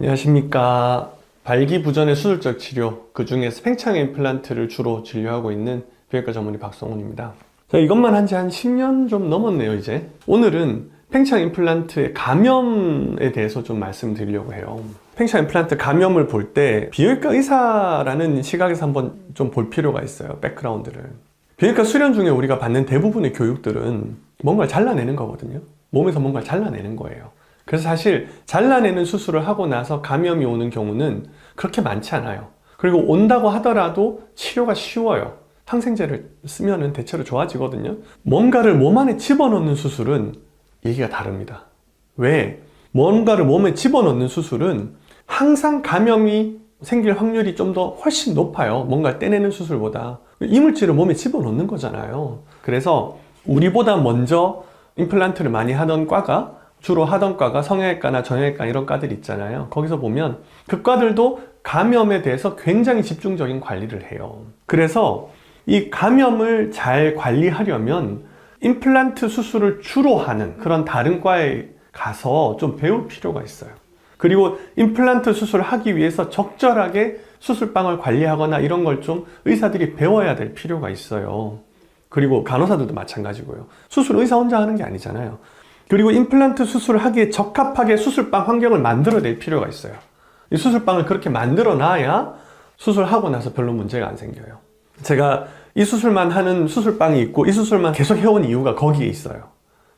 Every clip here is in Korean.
안녕하십니까. 발기부전의 수술적 치료, 그 중에서 팽창 임플란트를 주로 진료하고 있는 비형외과 전문의 박성훈입니다. 자, 이것만 한 지 한 10년 좀 넘었네요, 이제. 오늘은 팽창 임플란트의 감염에 대해서 좀 말씀드리려고 해요. 팽창 임플란트 감염을 볼 때 비형외과 의사라는 시각에서 한번 좀 볼 필요가 있어요, 백그라운드를. 비형외과 수련 중에 우리가 받는 대부분의 교육들은 뭔가를 잘라내는 거거든요. 몸에서 뭔가를 잘라내는 거예요. 그래서 사실 잘라내는 수술을 하고 나서 감염이 오는 경우는 그렇게 많지 않아요. 그리고 온다고 하더라도 치료가 쉬워요. 항생제를 쓰면 대체로 좋아지거든요. 뭔가를 몸 안에 집어넣는 수술은 얘기가 다릅니다. 왜? 뭔가를 몸에 집어넣는 수술은 항상 감염이 생길 확률이 좀 더 훨씬 높아요. 뭔가를 떼내는 수술보다. 이물질을 몸에 집어넣는 거잖아요. 그래서 우리보다 먼저 임플란트를 많이 하던 과가, 주로 하던 과가 성형외과나 정형외과 이런 과들 있잖아요. 거기서 보면 그 과들도 감염에 대해서 굉장히 집중적인 관리를 해요. 그래서 이 감염을 잘 관리하려면 임플란트 수술을 주로 하는 그런 다른 과에 가서 좀 배울 필요가 있어요. 그리고 임플란트 수술을 하기 위해서 적절하게 수술방을 관리하거나 이런 걸 좀 의사들이 배워야 될 필요가 있어요. 그리고 간호사들도 마찬가지고요. 수술 의사 혼자 하는 게 아니잖아요. 그리고 임플란트 수술을 하기에 적합하게 수술방 환경을 만들어낼 필요가 있어요. 이 수술방을 그렇게 만들어 놔야 수술하고 나서 별로 문제가 안 생겨요. 제가 이 수술만 하는 수술방이 있고 이 수술만 계속 해온 이유가 거기에 있어요.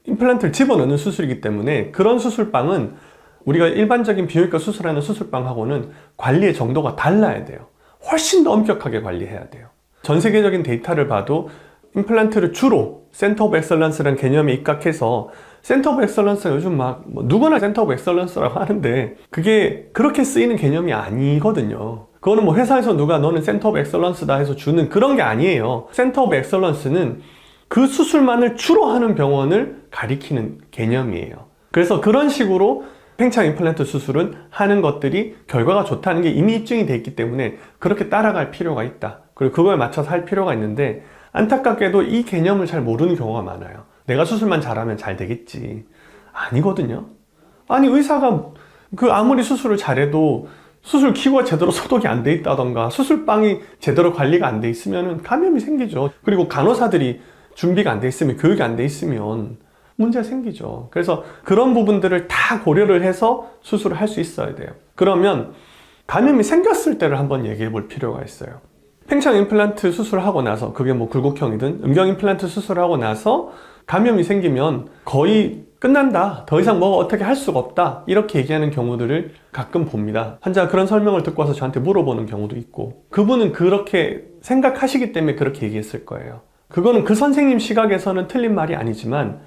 임플란트를 집어넣는 수술이기 때문에 그런 수술방은 우리가 일반적인 비형외과 수술하는 수술방하고는 관리의 정도가 달라야 돼요. 훨씬 더 엄격하게 관리해야 돼요. 전 세계적인 데이터를 봐도 임플란트를 주로 센터 오브 엑설런스라는 개념에 입각해서 센터 오브 엑설런스가 요즘 막 누구나 센터 오브 엑설런스라고 하는데 그게 그렇게 쓰이는 개념이 아니거든요. 그거는 뭐 회사에서 누가 너는 센터 오브 엑설런스다 해서 주는 그런 게 아니에요. 센터 오브 엑설런스는 그 수술만을 주로 하는 병원을 가리키는 개념이에요. 그래서 그런 식으로 팽창 임플란트 수술은 하는 것들이 결과가 좋다는 게 이미 입증이 돼 있기 때문에 그렇게 따라갈 필요가 있다. 그리고 그거에 맞춰서 할 필요가 있는데 안타깝게도 이 개념을 잘 모르는 경우가 많아요. 내가 수술만 잘하면 잘 되겠지. 아니거든요. 아니 의사가 아무리 수술을 잘해도 수술 기구가 제대로 소독이 안 돼 있다던가 수술방이 제대로 관리가 안 돼 있으면 감염이 생기죠. 그리고 간호사들이 준비가 안 돼 있으면, 교육이 안 돼 있으면 문제가 생기죠. 그래서 그런 부분들을 다 고려를 해서 수술을 할 수 있어야 돼요. 그러면 감염이 생겼을 때를 한번 얘기해 볼 필요가 있어요. 팽창 임플란트 수술하고 나서, 그게 뭐 굴곡형이든 음경 임플란트 수술하고 나서 감염이 생기면 거의 끝난다, 더 이상 뭐가 어떻게 할 수가 없다, 이렇게 얘기하는 경우들을 가끔 봅니다. 환자가 그런 설명을 듣고 와서 저한테 물어보는 경우도 있고, 그분은 그렇게 생각하시기 때문에 그렇게 얘기했을 거예요. 그거는 그 선생님 시각에서는 틀린 말이 아니지만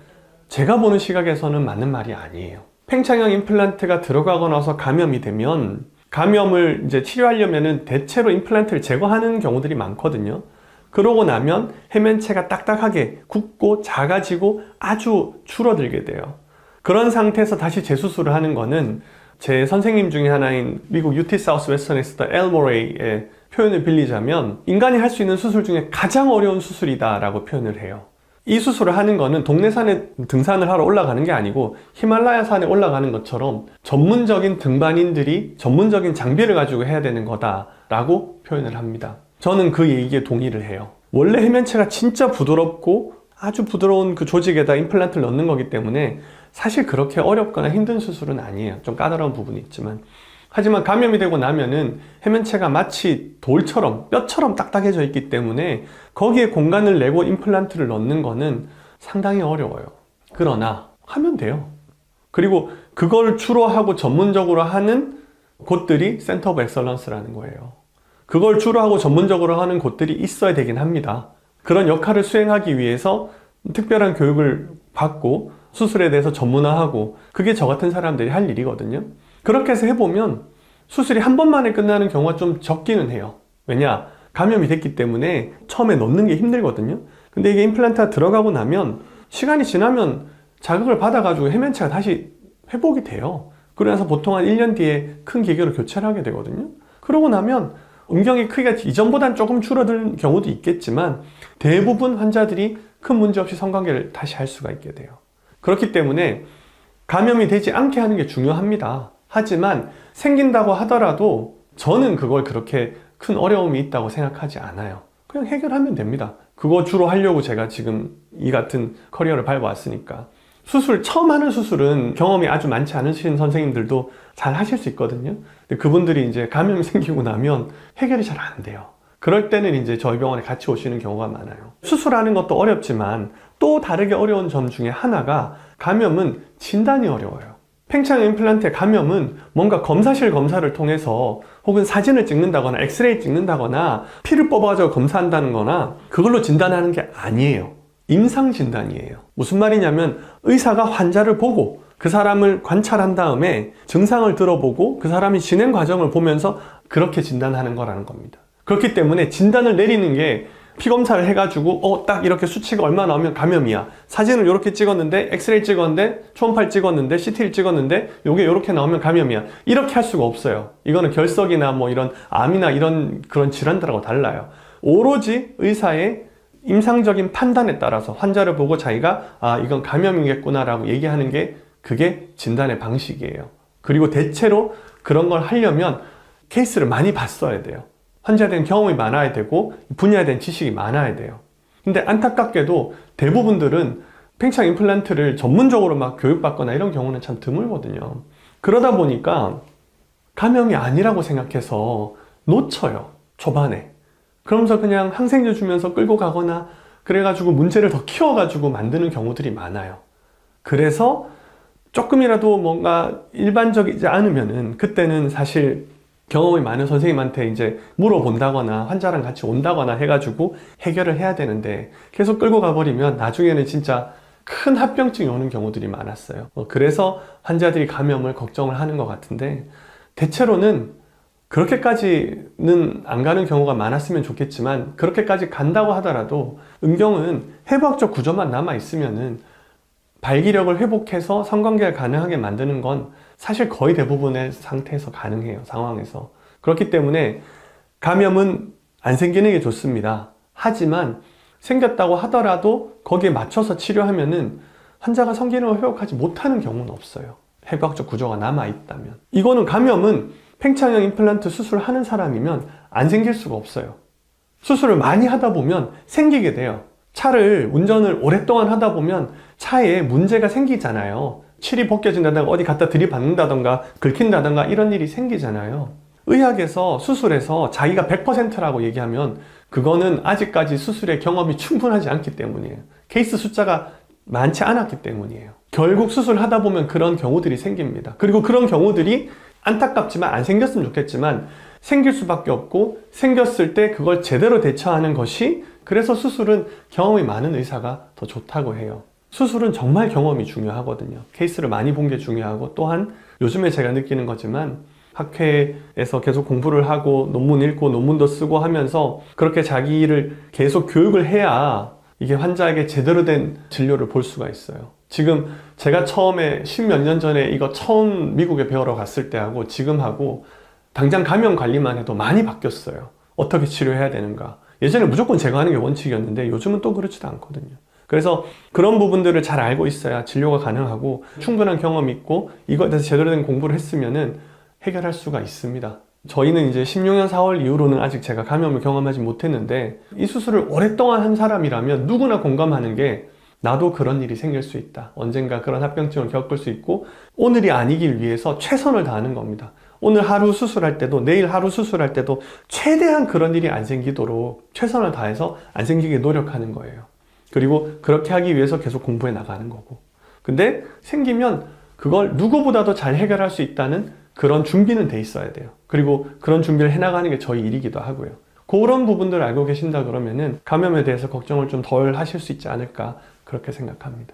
제가 보는 시각에서는 맞는 말이 아니에요. 팽창형 임플란트가 들어가고 나서 감염이 되면 감염을 이제 치료하려면은 대체로 임플란트를 제거하는 경우들이 많거든요. 그러고 나면 해면체가 딱딱하게 굳고 작아지고 아주 줄어들게 돼요. 그런 상태에서 다시 재수술을 하는 거는 제 선생님 중에 하나인 미국 UT 사우스 웨스턴에 있었던 엘 모레이의 표현을 빌리자면 인간이 할 수 있는 수술 중에 가장 어려운 수술이다 라고 표현을 해요. 이 수술을 하는 거는 동네 산에 등산을 하러 올라가는 게 아니고 히말라야 산에 올라가는 것처럼 전문적인 등반인들이 전문적인 장비를 가지고 해야 되는 거다라고 표현을 합니다. 저는 그 얘기에 동의를 해요. 원래 해면체가 진짜 부드럽고 아주 부드러운 그 조직에다 임플란트를 넣는 거기 때문에 사실 그렇게 어렵거나 힘든 수술은 아니에요. 좀 까다로운 부분이 있지만. 하지만 감염이 되고 나면은 해면체가 마치 돌처럼, 뼈처럼 딱딱해져 있기 때문에 거기에 공간을 내고 임플란트를 넣는 거는 상당히 어려워요. 그러나 하면 돼요. 그리고 그걸 주로 하고 전문적으로 하는 곳들이 센터 오브 엑설런스라는 거예요. 그걸 주로 하고 전문적으로 하는 곳들이 있어야 되긴 합니다. 그런 역할을 수행하기 위해서 특별한 교육을 받고 수술에 대해서 전문화하고, 그게 저 같은 사람들이 할 일이거든요. 그렇게 해서 해보면 수술이 한 번만에 끝나는 경우가 좀 적기는 해요. 왜냐? 감염이 됐기 때문에 처음에 넣는 게 힘들거든요. 근데 이게 임플란트가 들어가고 나면 시간이 지나면 자극을 받아가지고 해면체가 다시 회복이 돼요. 그러면서 보통 한 1년 뒤에 큰 기계로 교체를 하게 되거든요. 그러고 나면 음경의 크기가 이전보다는 조금 줄어든 경우도 있겠지만 대부분 환자들이 큰 문제 없이 성관계를 다시 할 수가 있게 돼요. 그렇기 때문에 감염이 되지 않게 하는 게 중요합니다. 하지만 생긴다고 하더라도 저는 그걸 그렇게 큰 어려움이 있다고 생각하지 않아요. 그냥 해결하면 됩니다. 그거 주로 하려고 제가 지금 이 같은 커리어를 밟아왔으니까. 처음 하는 수술은 경험이 아주 많지 않으신 선생님들도 잘 하실 수 있거든요. 근데 그분들이 이제 감염이 생기고 나면 해결이 잘 안 돼요. 그럴 때는 이제 저희 병원에 같이 오시는 경우가 많아요. 수술하는 것도 어렵지만 또 다르게 어려운 점 중에 하나가 감염은 진단이 어려워요. 팽창 임플란트의 감염은 뭔가 검사실 검사를 통해서 혹은 사진을 찍는다거나 엑스레이 찍는다거나 피를 뽑아가지고 검사한다는 거나 그걸로 진단하는 게 아니에요. 임상 진단이에요. 무슨 말이냐면 의사가 환자를 보고 그 사람을 관찰한 다음에 증상을 들어보고 그 사람이 진행 과정을 보면서 그렇게 진단하는 거라는 겁니다. 그렇기 때문에 진단을 내리는 게 피검사를 해가지고 딱 이렇게 수치가 얼마 나오면 감염이야. 사진을 이렇게 찍었는데 엑스레이 찍었는데 초음파를 찍었는데 CT를 찍었는데 요게 이렇게 나오면 감염이야. 이렇게 할 수가 없어요. 이거는 결석이나 뭐 이런 암이나 이런 그런 질환들하고 달라요. 오로지 의사의 임상적인 판단에 따라서 환자를 보고 자기가 이건 감염이겠구나 라고 얘기하는 게 그게 진단의 방식이에요. 그리고 대체로 그런 걸 하려면 케이스를 많이 봤어야 돼요. 환자에 대한 경험이 많아야 되고 분야에 대한 지식이 많아야 돼요. 근데 안타깝게도 대부분들은 팽창 임플란트를 전문적으로 막 교육받거나 이런 경우는 참 드물거든요. 그러다 보니까 감염이 아니라고 생각해서 놓쳐요, 초반에. 그러면서 그냥 항생제 주면서 끌고 가거나 그래가지고 문제를 더 키워가지고 만드는 경우들이 많아요. 그래서 조금이라도 뭔가 일반적이지 않으면은 그때는 사실 경험이 많은 선생님한테 이제 물어본다거나 환자랑 같이 온다거나 해가지고 해결을 해야 되는데 계속 끌고 가버리면 나중에는 진짜 큰 합병증이 오는 경우들이 많았어요. 그래서 환자들이 감염을 걱정을 하는 것 같은데 대체로는 그렇게까지는 안 가는 경우가 많았으면 좋겠지만 그렇게까지 간다고 하더라도 은경은 해부학적 구조만 남아있으면은 발기력을 회복해서 성관계가 가능하게 만드는 건 사실 거의 대부분의 상태에서 가능해요, 상황에서. 그렇기 때문에 감염은 안 생기는 게 좋습니다. 하지만 생겼다고 하더라도 거기에 맞춰서 치료하면은 환자가 성기능을 회복하지 못하는 경우는 없어요. 해부학적 구조가 남아있다면. 이거는 감염은 팽창형 임플란트 수술하는 사람이면 안 생길 수가 없어요. 수술을 많이 하다 보면 생기게 돼요. 운전을 오랫동안 하다 보면 차에 문제가 생기잖아요. 칠이 벗겨진다던가 어디 갖다 들이받는다던가 긁힌다던가 이런 일이 생기잖아요. 의학에서 수술에서 자기가 100%라고 얘기하면 그거는 아직까지 수술의 경험이 충분하지 않기 때문이에요. 케이스 숫자가 많지 않았기 때문이에요. 결국 수술하다 보면 그런 경우들이 생깁니다. 그리고 그런 경우들이 안타깝지만 안 생겼으면 좋겠지만 생길 수밖에 없고 생겼을 때 그걸 제대로 대처하는 것이 그래서 수술은 경험이 많은 의사가 더 좋다고 해요. 수술은 정말 경험이 중요하거든요. 케이스를 많이 본 게 중요하고 또한 요즘에 제가 느끼는 거지만 학회에서 계속 공부를 하고 논문 읽고 논문도 쓰고 하면서 그렇게 자기를 계속 교육을 해야 이게 환자에게 제대로 된 진료를 볼 수가 있어요. 지금 제가 처음에 10몇 년 전에 이거 처음 미국에 배우러 갔을 때하고 지금하고 당장 감염 관리만 해도 많이 바뀌었어요. 어떻게 치료해야 되는가. 예전에 무조건 제거하는 게 원칙이었는데 요즘은 또 그렇지도 않거든요. 그래서 그런 부분들을 잘 알고 있어야 진료가 가능하고 충분한 경험이 있고 이거에 대해서 제대로 된 공부를 했으면은 해결할 수가 있습니다. 저희는 이제 16년 4월 이후로는 아직 제가 감염을 경험하지 못했는데 이 수술을 오랫동안 한 사람이라면 누구나 공감하는 게 나도 그런 일이 생길 수 있다. 언젠가 그런 합병증을 겪을 수 있고 오늘이 아니길 위해서 최선을 다하는 겁니다. 오늘 하루 수술할 때도 내일 하루 수술할 때도 최대한 그런 일이 안 생기도록 최선을 다해서 안 생기게 노력하는 거예요. 그리고 그렇게 하기 위해서 계속 공부해 나가는 거고. 근데 생기면 그걸 누구보다도 잘 해결할 수 있다는 그런 준비는 돼 있어야 돼요. 그리고 그런 준비를 해나가는 게 저희 일이기도 하고요. 그런 부분들을 알고 계신다 그러면은 감염에 대해서 걱정을 좀 덜 하실 수 있지 않을까 그렇게 생각합니다.